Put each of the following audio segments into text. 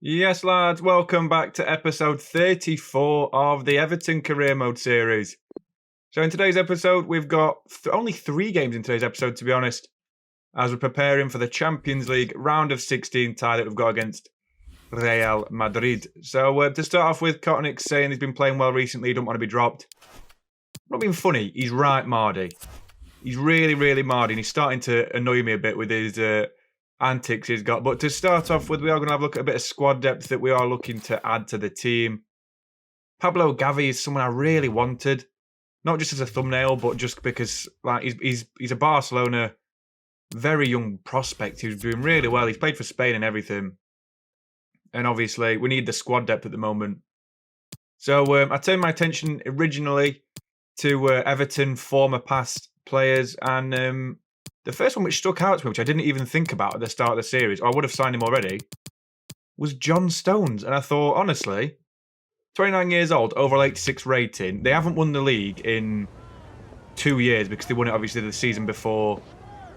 Yes, lads, welcome back to episode 34 of the Everton Career Mode series. So in today's episode, we've got only 3 games in today's episode, to be honest, as we're preparing for the Champions League round of 16 tie that we've got against Real Madrid. So to start off with, Kotick saying he's been playing well recently, he don't want to be dropped. Not being funny, he's right, Mardy. He's really Mardy, and he's starting to annoy me a bit with his antics he's got. But to start off with, we are going to have a look at a bit of squad depth that we are looking to add to the team. Pablo Gavi is someone I really wanted, not just as a thumbnail, but just because he's a Barcelona very young prospect who's doing really well. He's played for Spain and everything, and obviously we need the squad depth at the moment. So I turned my attention originally to Everton former past players, and the first one which stuck out to me, which I didn't even think about at the start of the series, or I would have signed him already, was John Stones. And I thought, honestly, 29 years old, overall 86 rating. They haven't won the league in 2 years because they won it obviously the season before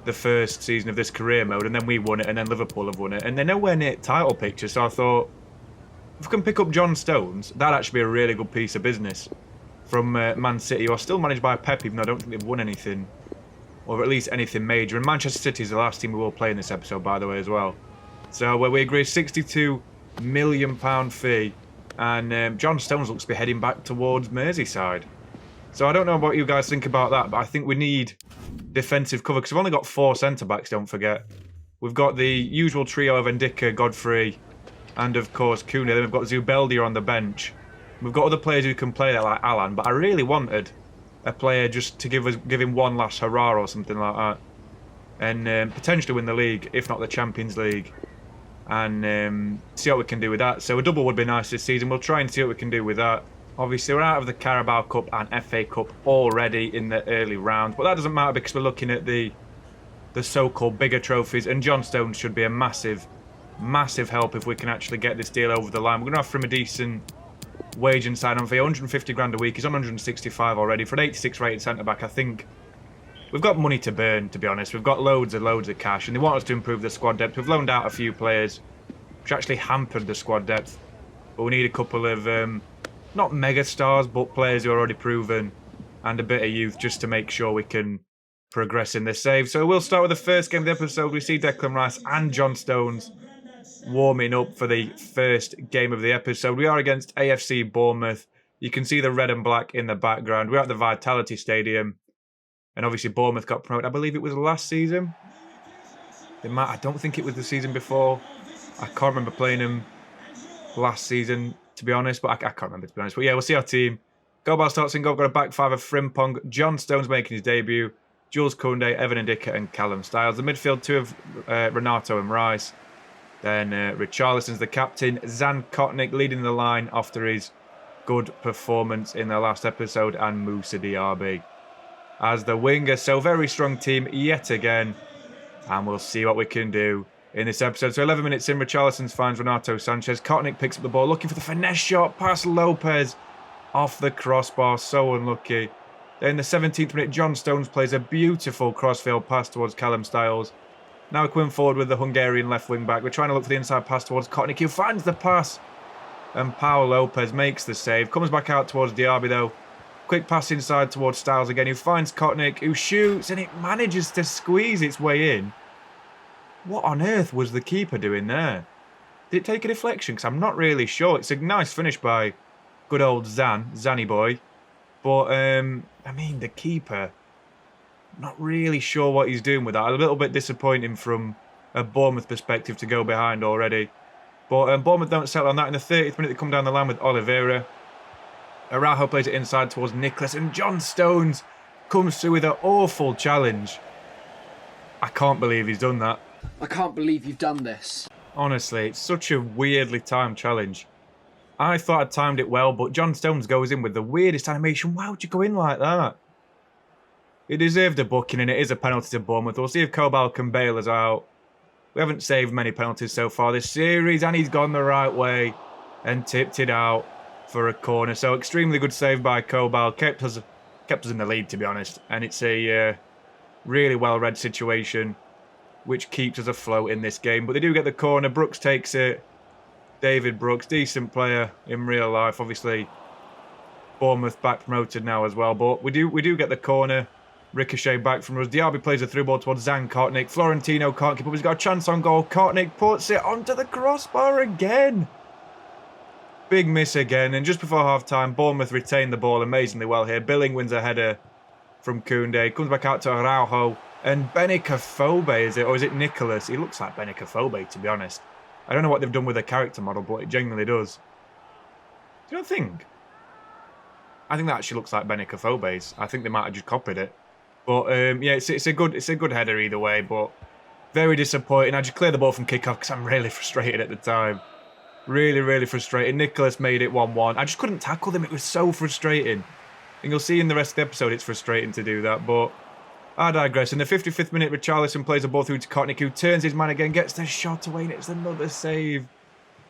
the first season of this career mode, and then we won it, and then Liverpool have won it, and they're nowhere near title picture. So I thought, if we can pick up John Stones, that'd actually be a really good piece of business from Man City, who are still managed by Pep, even though I don't think they've won anything, or at least anything major. And Manchester City is the last team we will play in this episode, by the way, as well. So we agreed £62 million fee, and John Stones looks to be heading back towards Merseyside. So I don't know what you guys think about that, but I think we need defensive cover, because we've only got 4 centre-backs, don't forget. We've got the usual trio of Ndicka, Godfrey, and of course Cunha. Then we've got Zubeldia on the bench. We've got other players who can play there, like Alan, but I really wanted a player just to give him one last hurrah or something like that, and potentially win the league, if not the Champions League, and see what we can do with that. So a double would be nice this season. We'll try and see what we can do with that. Obviously, we're out of the Carabao Cup and FA Cup already in the early rounds, but that doesn't matter because we're looking at the so-called bigger trophies, and John Stones should be a massive help if we can actually get this deal over the line. We're going to offer him a decent wage and sign-on fee, 150 grand a week. He's on 165 already. For an 86 rated centre-back, I think we've got money to burn, to be honest. We've got loads of cash, and they want us to improve the squad depth. We've loaned out a few players, which actually hampered the squad depth, but we need a couple of not mega stars, but players who are already proven, and a bit of youth just to make sure we can progress in this save. So we'll start with the first game of the episode. We see Declan Rice and John Stones warming up for the first game of the episode. We are against AFC Bournemouth. You can see the red and black in the background. We're at the Vitality Stadium, and obviously Bournemouth got promoted. I believe it was last season. I don't think it was the season before. I can't remember playing them last season, to be honest, but I can't remember, to be honest. But yeah, we'll see our team. Gobal starts in goal. Got a back 5 of Frimpong. John Stones making his debut. Jules Koundé, Evan Ndicka, and Callum Styles. The midfield, 2 of Renato and Rice. Then Richarlison's the captain. Zan Kotick leading the line after his good performance in the last episode, and Moussa Diaby as the winger. So very strong team yet again, and we'll see what we can do in this episode. So 11 minutes in, Richarlison finds Renato Sanchez. Kotick picks up the ball, looking for the finesse shot past Lopez off the crossbar. So unlucky. Then in the 17th minute, John Stones plays a beautiful crossfield pass towards Callum Styles. Now we're coming forward with the Hungarian left wing back. We're trying to look for the inside pass towards Kotick, who finds the pass, and Paul Lopez makes the save. Comes back out towards Diaby though. Quick pass inside towards Styles again, who finds Kotick, who shoots, and it manages to squeeze its way in. What on earth was the keeper doing there? Did it take a deflection? Because I'm not really sure. It's a nice finish by good old Zanny boy. But, I mean, the keeper, not really sure what he's doing with that. A little bit disappointing from a Bournemouth perspective to go behind already. But Bournemouth don't settle on that. In the 30th minute, they come down the line with Oliveira. Araujo plays it inside towards Nicholas, and John Stones comes through with an awful challenge. I can't believe he's done that. I can't believe you've done this. Honestly, it's such a weirdly timed challenge. I thought I'd timed it well, but John Stones goes in with the weirdest animation. Why would you go in like that? He deserved a booking, and it is a penalty to Bournemouth. We'll see if Kobal can bail us out. We haven't saved many penalties so far this series, and he's gone the right way and tipped it out for a corner. So extremely good save by Kobal. Kept us in the lead, to be honest. And it's a really well-read situation, which keeps us afloat in this game. But they do get the corner. Brooks takes it. David Brooks, decent player in real life. Obviously, Bournemouth back promoted now as well. But we do get the corner. Ricochet back from us. Diaby plays a through ball towards Zan Kotnik. Florentino can't keep up. He's got a chance on goal. Kotnik puts it onto the crossbar again. Big miss again. And just before half-time, Bournemouth retain the ball amazingly well here. Billing wins a header from Koundé. Comes back out to Araujo. And Benicaphobe, is it? Or is it Nicholas? He looks like Benicaphobe, to be honest. I don't know what they've done with the character model, but it genuinely does. Do you not think? I think that actually looks like Benicaphobe's. I think they might have just copied it. But yeah, it's a good header either way. But very disappointing. I just cleared the ball from kickoff because I'm really frustrated at the time. Really frustrated. Nicholas made it 1-1. I just couldn't tackle them. It was so frustrating. And you'll see in the rest of the episode it's frustrating to do that. But I digress. In the 55th minute, Richarlison plays a ball through to Kotnik, who turns his man again, gets the shot away, and it's another save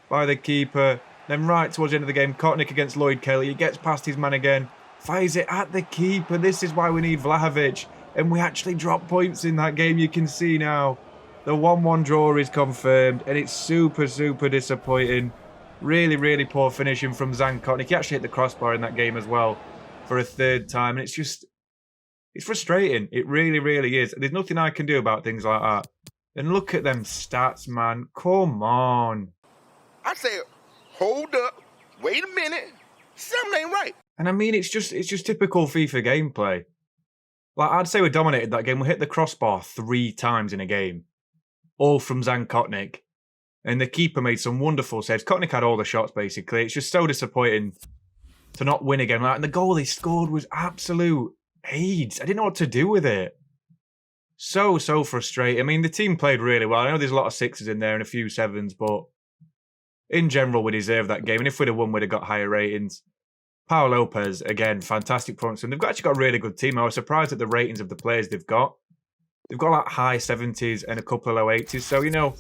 by the keeper. Then right towards the end of the game, Kotnik against Lloyd Kelly. He gets past his man again. Fires it at the keeper. This is why we need Vlahovic. And we actually drop points in that game, you can see now. The 1-1 draw is confirmed. And it's super disappointing. Really poor finishing from Zan Kotnik. He actually hit the crossbar in that game as well for a third time. And it's just... it's frustrating. It really is. There's nothing I can do about things like that. And look at them stats, man. Come on. I said, hold up. Wait a minute. Something ain't right. And I mean, it's just typical FIFA gameplay. Like, I'd say we dominated that game. We hit the crossbar 3 times in a game. All from Zan Kotnik. And the keeper made some wonderful saves. Kotnik had all the shots, basically. It's just so disappointing to not win a game like that. And the goal he scored was absolute AIDS. I didn't know what to do with it. So frustrating. I mean, the team played really well. I know there's a lot of 6s in there and a few 7s, but in general, we deserved that game. And if we'd have won, we'd have got higher ratings. Pau Lopez, again, fantastic performance. And they've actually got a really good team. I was surprised at the ratings of the players they've got. They've got like high 70s and a couple of low 80s. So, you know,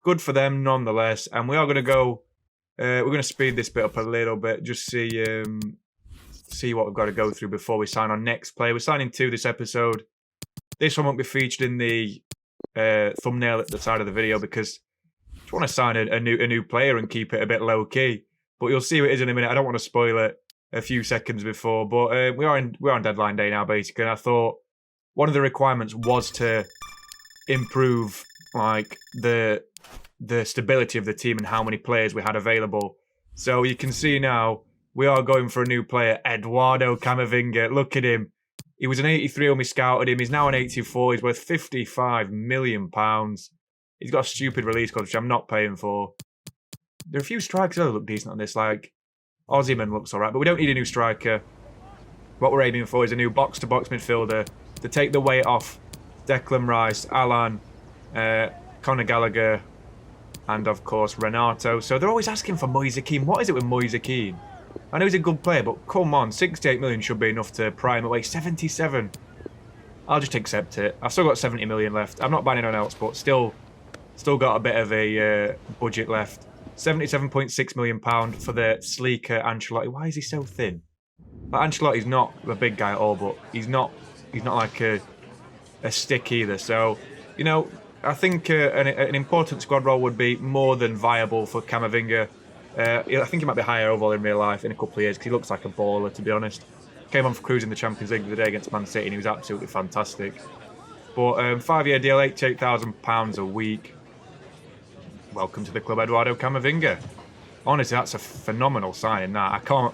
good for them nonetheless. And we are going to go... we're going to speed this bit up a little bit. Just see what we've got to go through before we sign on next player. We're signing 2 this episode. This one won't be featured in the thumbnail at the side of the video because I just want to sign a new player and keep it a bit low key. But you'll see what it is in a minute. I don't want to spoil it a few seconds before. But we're on deadline day now, basically. And I thought one of the requirements was to improve like the stability of the team and how many players we had available. So you can see now we are going for a new player, Eduardo Camavinga. Look at him. He was an 83 when we scouted him. He's now an 84. He's worth £55 million. He's got a stupid release code, which I'm not paying for. There are a few strikers that look decent on this. Like, Osimhen looks all right, but we don't need a new striker. What we're aiming for is a new box-to-box midfielder to take the weight off Declan Rice, Alan, Conor Gallagher, and, of course, Renato. So they're always asking for Moise Kean. What is it with Moise Kean? I know he's a good player, but come on. 68 million should be enough to prime away. 77. I'll just accept it. I've still got 70 million left. I'm not buying anyone else, but still got a bit of a budget left. £77.6 million for the sleeker Ancelotti. Why is he so thin? Like, Ancelotti's not a big guy at all, but he's not like a stick either. So, you know, I think an important squad role would be more than viable for Camavinga. I think he might be higher overall in real life in a couple of years because he looks like a baller, to be honest. Came on for cruising the Champions League the other day against Man City and he was absolutely fantastic. But 5-year deal, £88,000 a week. Welcome to the club, Eduardo Camavinga. Honestly, that's a phenomenal signing. That I can't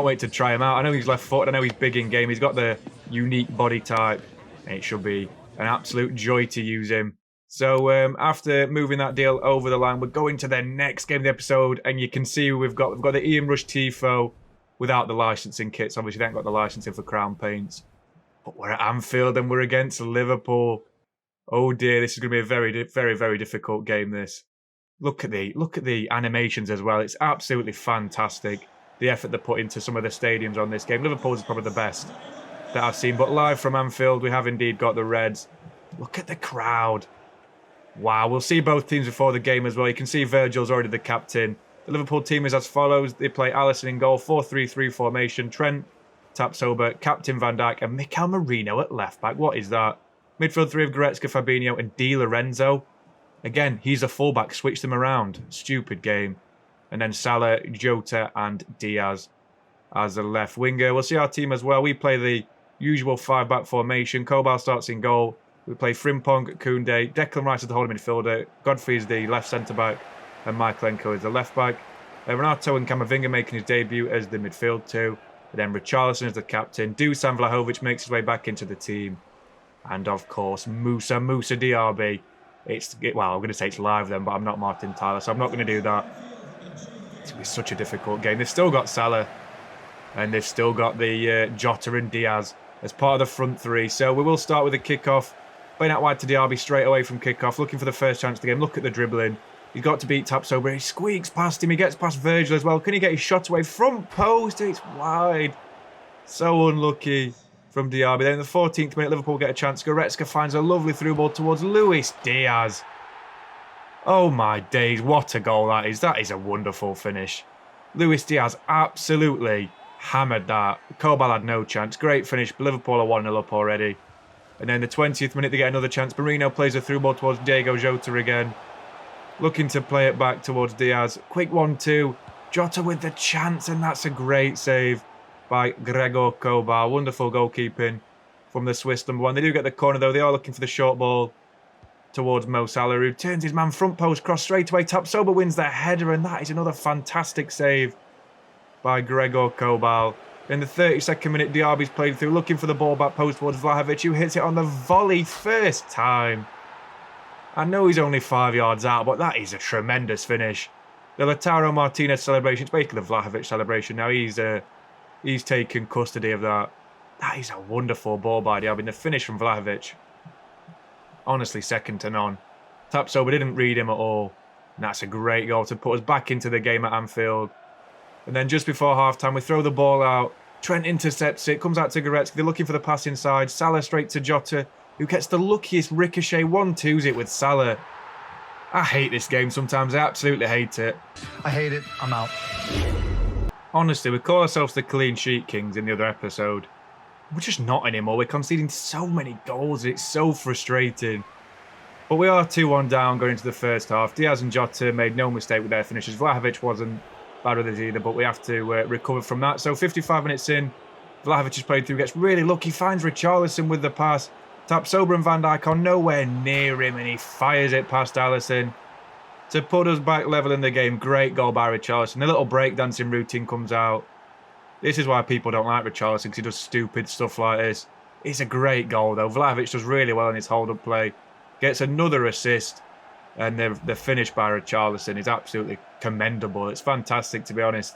wait to try him out. I know he's left-footed. I know he's big in game. He's got the unique body type, and it should be an absolute joy to use him. So after moving that deal over the line, we're going to the next game of the episode, and you can see we've got the Ian Rush Tifo without the licensing kits. Obviously, they haven't got the licensing for Crown Paints. But we're at Anfield, and we're against Liverpool. Oh dear, this is going to be a very difficult game. This. Look at the animations as well. It's absolutely fantastic. The effort they put into some of the stadiums on this game. Liverpool's probably the best that I've seen. But live from Anfield, we have indeed got the Reds. Look at the crowd. Wow, we'll see both teams before the game as well. You can see Virgil's already the captain. The Liverpool team is as follows. They play Alisson in goal, 4-3-3 formation. Trent, Tapsoba, Captain Van Dijk, and Mikel Merino at left back. What is that? Midfield 3 of Goretzka, Fabinho, and Di Lorenzo. Again, he's a fullback. Switch them around. Stupid game. And then Salah, Jota and Diaz as the left winger. We'll see our team as well. We play the usual 5-back formation. Kobal starts in goal. We play Frimpong, Koundé, Declan Rice as the holding midfielder. Godfrey is the left centre-back. And Michaelenko is the left-back. Renato and Camavinga making his debut as the midfield two. And then Richarlison as the captain. Dusan Vlahovic makes his way back into the team. And of course, Moussa Diaby. Well, I'm going to say it's live then, but I'm not Martin Tyler, so I'm not going to do that. It's going to be such a difficult game. They've still got Salah. And they've still got the Jota and Diaz as part of the front three. So we will start with a kickoff. Playing out wide to Diaby straight away from kickoff. Looking for the first chance of the game. Look at the dribbling. He's got to beat Tapsoba. He squeaks past him. He gets past Virgil as well. Can he get his shot away? Front post. It's wide. So unlucky from Diaby. Then in the 14th minute, Liverpool get a chance. Goretzka finds a lovely through ball towards Luis Diaz. Oh my days. What a goal that is. That is a wonderful finish. Luis Diaz absolutely hammered that. Kobal had no chance. Great finish. Liverpool are 1-0 up already. And then the 20th minute, they get another chance. Marino plays a through ball towards Diego Jota again. Looking to play it back towards Diaz. Quick 1-2. Jota with the chance, and that's a great save by Gregor Kobal. Wonderful goalkeeping from the Swiss number one. They do get the corner, though. They are looking for the short ball towards Mo Salah, who turns his man front post, cross straight away. Tapsoba wins the header, and that is another fantastic save by Gregor Kobal. In the 32nd minute, Diaby's played through, looking for the ball back post towards Vlahovic, who hits it on the volley first time. I know he's only 5 yards out, but that is a tremendous finish. The Lautaro Martinez celebration, it's basically the Vlahovic celebration now. He's taken custody of that. That is a wonderful ball by Diaby. And the finish from Vlahovic, honestly second to none. Tapsoba didn't read him at all. And that's a great goal to put us back into the game at Anfield. And then just before half-time, we throw the ball out. Trent intercepts it, comes out to Goretzka. They're looking for the pass inside. Salah straight to Jota, who gets the luckiest ricochet. 1-2's it with Salah. I hate this game sometimes. I absolutely hate it. I hate it. I'm out. Honestly, we call ourselves the clean sheet kings in the other episode. We're just not anymore. We're conceding so many goals. It's so frustrating. But we are 2-1 down going into the first half. Diaz and Jota made no mistake with their finishes. Vlahovic wasn't bad with it either, but we have to recover from that. So 55 minutes in, Vlahovic has played through, gets really lucky, finds Richarlison with the pass. Tapsoba and Van Dijk are nowhere near him, and he fires it past Alisson to put us back level in the game. Great goal by Richarlison. The little breakdancing routine comes out. This is why people don't like Richarlison, because he does stupid stuff like this. It's a great goal, though. Vlahovic does really well in his hold-up play. Gets another assist. And the finish by Richarlison is absolutely commendable. It's fantastic, to be honest.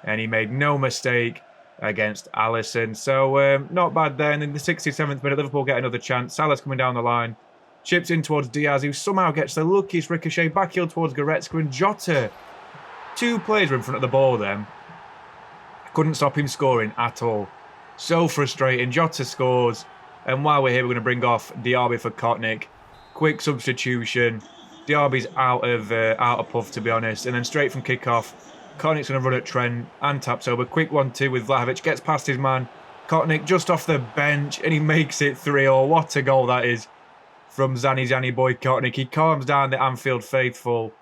And he made no mistake against Alisson. So, not bad there. And in the 67th minute, Liverpool get another chance. Salah's coming down the line. Chips in towards Diaz, who somehow gets the luckiest ricochet. Backheel towards Goretzka and Jota. Two players were in front of the ball then. Couldn't stop him scoring at all. So frustrating. Jota scores. And while we're here, we're going to bring off Diaby for Kotnik. Quick substitution. Diaby's out of puff, to be honest. And then straight from kickoff, Kotnik's going to run at Trent and Tapsoba. Quick 1-2 with Vlahovic. Gets past his man. Kotnik just off the bench, and he makes it 3-0. What a goal that is from Zanny boy Kotnik. He calms down the Anfield faithful,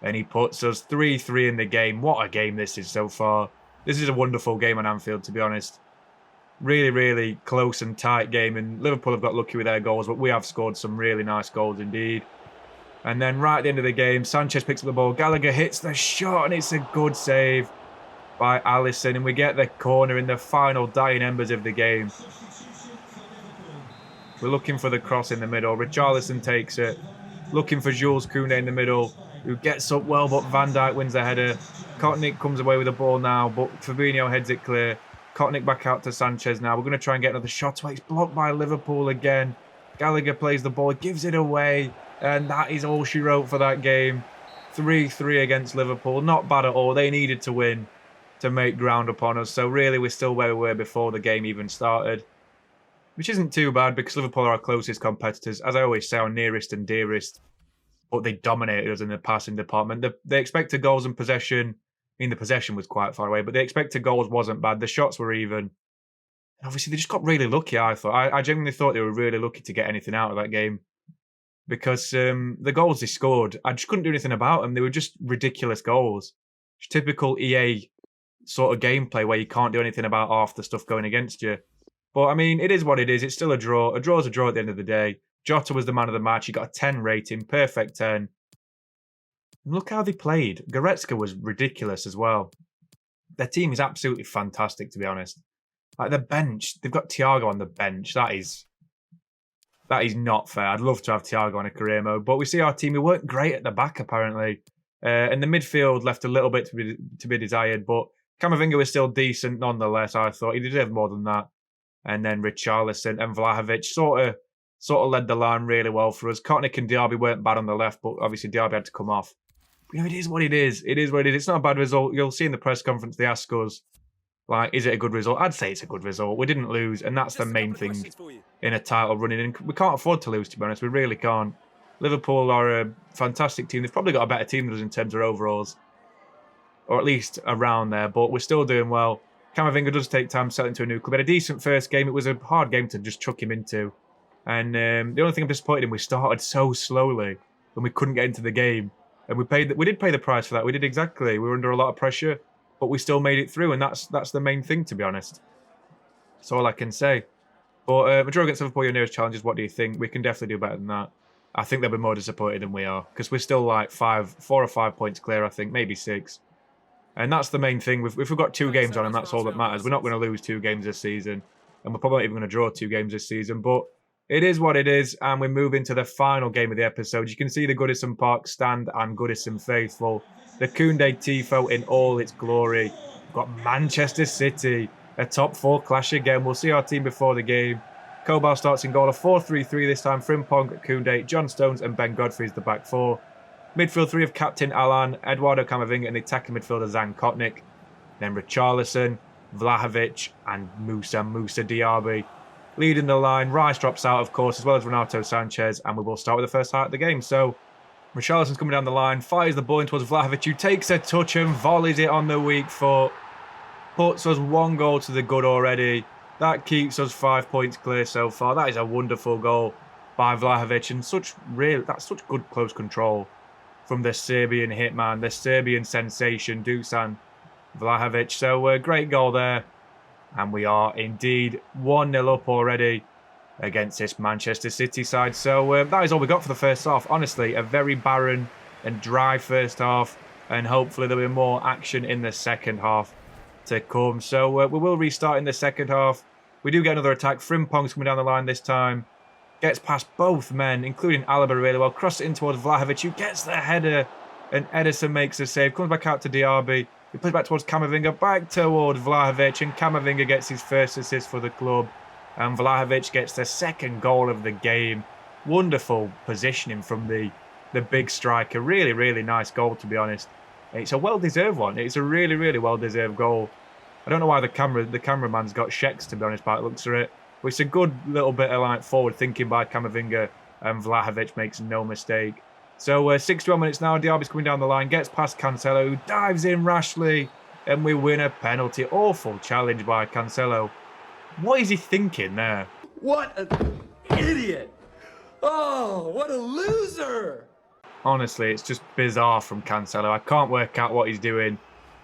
and he puts us 3-3 in the game. What a game this is so far. This is a wonderful game on Anfield, to be honest. Really, really close and tight game, and Liverpool have got lucky with their goals, but we have scored some really nice goals indeed. And then right at the end of the game, Sanchez picks up the ball. Gallagher hits the shot, and it's a good save by Alisson. And we get the corner in the final dying embers of the game. We're looking for the cross in the middle. Richarlison takes it. Looking for Jules Koundé in the middle, who gets up well, but Van Dijk wins the header. Kotnik comes away with the ball now, but Fabinho heads it clear. Kotnik back out to Sanchez now. We're going to try and get another shot away. It's blocked by Liverpool again. Gallagher plays the ball, gives it away. And that is all she wrote for that game. 3-3 against Liverpool. Not bad at all. They needed to win to make ground upon us. So really, we're still where we were before the game even started. Which isn't too bad because Liverpool are our closest competitors. As I always say, our nearest and dearest. But they dominated us in the passing department. The expected goals and possession. I mean, the possession was quite far away, but the expected goals wasn't bad. The shots were even. And obviously, they just got really lucky, I thought. I genuinely thought they were really lucky to get anything out of that game. Because the goals they scored, I just couldn't do anything about them. They were just ridiculous goals. It's typical EA sort of gameplay where you can't do anything about half the stuff going against you. But, I mean, it is what it is. It's still a draw. A draw's a draw at the end of the day. Jota was the man of the match. He got a 10 rating, perfect 10. And look how they played. Goretzka was ridiculous as well. Their team is absolutely fantastic, to be honest. Like, the bench, they've got Thiago on the bench. That is not fair. I'd love to have Thiago on a career mode. But we see our team, we weren't great at the back, apparently. And the midfield left a little bit to be desired. But Camavinga was still decent nonetheless, I thought. He deserved more than that. And then Richarlison and Vlahovic sort of led the line really well for us. Kotnik and Diaby weren't bad on the left, but obviously Diaby had to come off. But, it is what it is. It is what it is. It's not a bad result. You'll see in the press conference they ask us, like, is it a good result? I'd say it's a good result. We didn't lose, and that's the main thing in a title running. And we can't afford to lose, to be honest. We really can't. Liverpool are a fantastic team. They've probably got a better team than us in terms of overalls, or at least around there, but we're still doing well. Camavinga does take time to settle into a new club. He had a decent first game. It was a hard game to just chuck him into. And the only thing I'm disappointed in, we started so slowly when we couldn't get into the game. And we did pay the price for that. We did exactly. We were under a lot of pressure, but we still made it through. And that's the main thing, to be honest. That's all I can say. But Madrid against Liverpool, your nearest challenges, what do you think? We can definitely do better than that. I think they'll be more disappointed than we are, because we're still like 4 or 5 points clear, I think, maybe 6. And that's the main thing. If we've got 2 games on, and that's all that matters. We're not going to lose 2 games this season, and we're probably not even going to draw 2 games this season. But it is what it is, and we move into the final game of the episode. You can see the Goodison Park stand and Goodison faithful. The Koundé Tifo in all its glory. We've got Manchester City, a top 4 clash again. We'll see our team before the game. Kobal starts in goal, a 4-3-3 this time. Frimpong, Koundé, John Stones and Ben Godfrey is the back 4. Midfield 3 of Captain Alan, Eduardo Camavinga and the attacking midfielder Zan Kotnik. Then Richarlison, Vlahovic and Musa Diaby. Leading the line, Rice drops out, of course, as well as Renato Sanchez, and we will start with the first half of the game. So, Richarlison's coming down the line, fires the ball in towards Vlahovic, who takes a touch and volleys it on the weak foot. Puts us 1 goal to the good already. That keeps us 5 points clear so far. That is a wonderful goal by Vlahovic, and that's such good close control from the Serbian hitman, the Serbian sensation, Dusan Vlahovic. So, great goal there. And we are indeed 1-0 up already against this Manchester City side. So that is all we got for the first half. Honestly, a very barren and dry first half. And hopefully there'll be more action in the second half to come. So we will restart in the second half. We do get another attack. Frimpong's coming down the line this time. Gets past both men, including Alaba really well. Crosses it in towards Vlahovic, who gets the header. And Ederson makes a save. Comes back out to Diaby. He plays back towards Camavinga, back towards Vlahovic, and Camavinga gets his first assist for the club. And Vlahovic gets the second goal of the game. Wonderful positioning from the big striker. Really, really nice goal, to be honest. It's a well-deserved one. It's a really, really well-deserved goal. I don't know why the cameraman's got sheks, to be honest, by the looks of it. But it's a good little bit of like forward thinking by Camavinga, and Vlahovic makes no mistake. So 61 minutes now, Diaby's coming down the line, gets past Cancelo, who dives in rashly, and we win a penalty. Awful challenge by Cancelo. What is he thinking there? What an idiot! Oh, what a loser! Honestly, it's just bizarre from Cancelo. I can't work out what he's doing.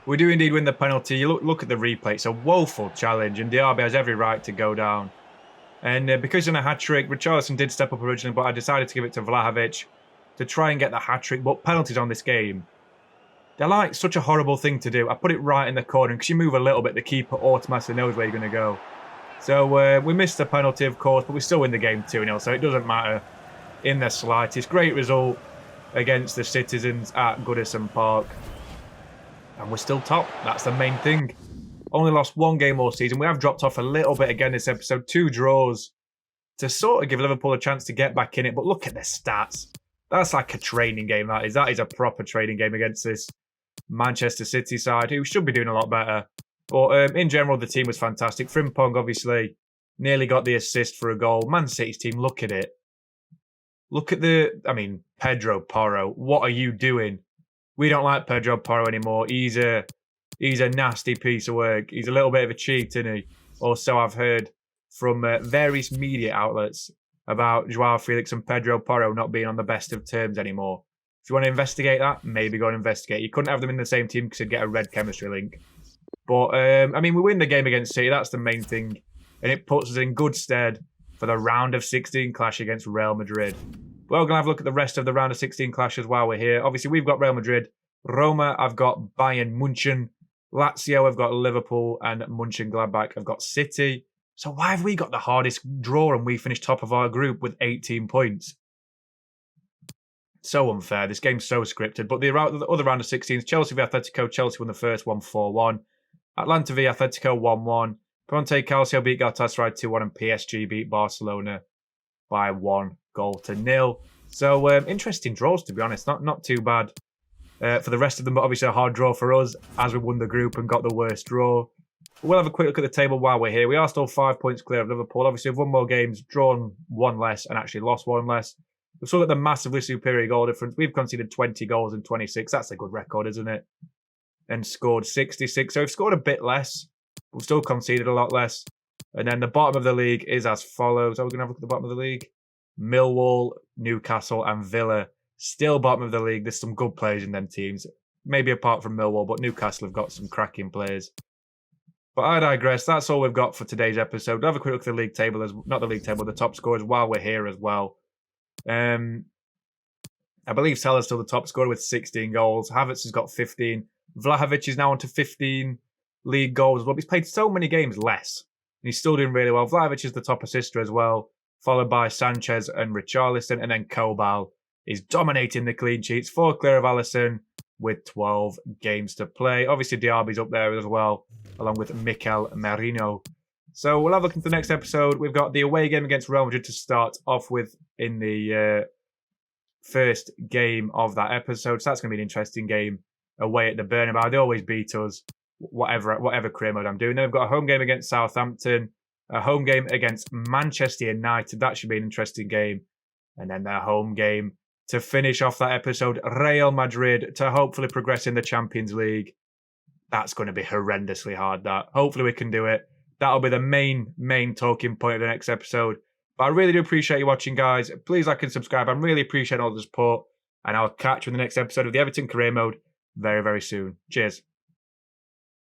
We do indeed win the penalty. You look at the replay. It's a woeful challenge, and Diaby has every right to go down. And because he's on a hat-trick, Richarlison did step up originally, but I decided to give it to Vlahovic to try and get the hat-trick. But penalties on this game, they're like such a horrible thing to do. I put it right in the corner, because you move a little bit, the keeper automatically knows where you're going to go. So we missed the penalty, of course, but we still win the game 2-0, so it doesn't matter in the slightest. Great result against the citizens at Goodison Park. And we're still top. That's the main thing. Only lost 1 game all season. We have dropped off a little bit again this episode. 2 draws to sort of give Liverpool a chance to get back in it. But look at the stats. That's like a training game, that is. That is a proper training game against this Manchester City side, who should be doing a lot better. But in general, the team was fantastic. Frimpong, obviously, nearly got the assist for a goal. Man City's team, look at it. Look at Pedro Porro. What are you doing? We don't like Pedro Porro anymore. He's a nasty piece of work. He's a little bit of a cheat, isn't he? Or so I've heard from various media outlets about Joao Felix and Pedro Porro not being on the best of terms anymore. If you want to investigate that, maybe go and investigate. You couldn't have them in the same team because you'd get a red chemistry link. But, I mean, we win the game against City. That's the main thing. And it puts us in good stead for the round of 16 clash against Real Madrid. We're going to have a look at the rest of the round of 16 clashes while we're here. Obviously, we've got Real Madrid. Roma, I've got Bayern Munchen. Lazio, I've got Liverpool. And Mönchengladbach, I've got City. So why have we got the hardest draw and we finished top of our group with 18 points? So unfair. This game's so scripted. But the other round of 16s, Chelsea v Atletico. Chelsea won the first one 4-1. Atlanta v Atletico 1-1. Ponte Calcio beat Galatasaray 2-1. And PSG beat Barcelona by 1-0. So interesting draws, to be honest. Not too bad for the rest of them. But obviously a hard draw for us as we won the group and got the worst draw. We'll have a quick look at the table while we're here. We are still 5 points clear of Liverpool. Obviously, we've won more games, drawn one less, and actually lost one less. We've still got the massively superior goal difference. We've conceded 20 goals in 26. That's a good record, isn't it? And scored 66. So we've scored a bit less. We've still conceded a lot less. And then the bottom of the league is as follows. Are we going to have a look at the bottom of the league? Millwall, Newcastle, and Villa. Still bottom of the league. There's some good players in them teams. Maybe apart from Millwall, but Newcastle have got some cracking players. But I digress. That's all we've got for today's episode. We'll have a quick look at the league table, not the league table, the top scorers while we're here as well. I believe Salah's still the top scorer with 16 goals. Havertz has got 15. Vlahovic is now on to 15 league goals as well. He's played so many games less. And he's still doing really well. Vlahovic is the top assister as well, followed by Sanchez and Richarlison. And then Kobal is dominating the clean sheets. 4 clear of Alisson with 12 games to play. Obviously, Diaby's up there as well, along with Mikel Merino. So we'll have a look into the next episode. We've got the away game against Real Madrid to start off with in the first game of that episode. So that's going to be an interesting game away at the Bernabeu. They always beat us, whatever career mode I'm doing. Then we've got a home game against Southampton, a home game against Manchester United. That should be an interesting game. And then their home game to finish off that episode, Real Madrid, to hopefully progress in the Champions League. That's going to be horrendously hard, that. Hopefully we can do it. That'll be the main talking point of the next episode. But I really do appreciate you watching, guys. Please like and subscribe. I really appreciate all the support. And I'll catch you in the next episode of the Everton Career Mode very, very soon. Cheers.